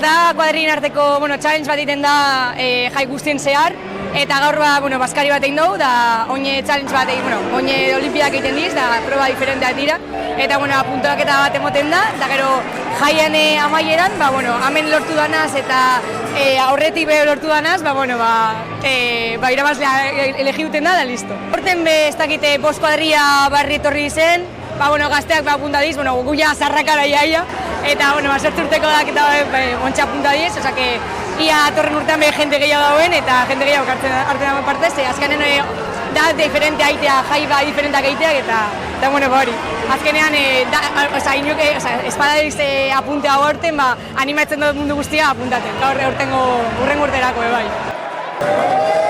Cada kuadrin arteko, challenge bat egiten da jai guztien zehar, eta gaur baskari bat egin dugu, da oine challenge bat egin, oine olimpiadak egiten diz, da proba diferenteak dira, eta puntuaketa bat emoten da, eta gero jaian amaieran, hemen lortu danaz eta aurretik lortu danaz, irabazlea elegituten da, listo. Horten ez dakite bost kuadria barri etorri zen, gazteak punta diz, guia zarrakara iaia, eta zertzurteko dak eta ontsa punta diz, ia torren urtean jende gehiago dauen eta jende gehiago hartzen dagoen partez, azkenean da diferente aitea, jai diferenteak aiteak eta hori. Azkenean, espadariz apuntea horten, animatzen dut mundu guztia apuntaten. Gaur urrengo urterako, bai.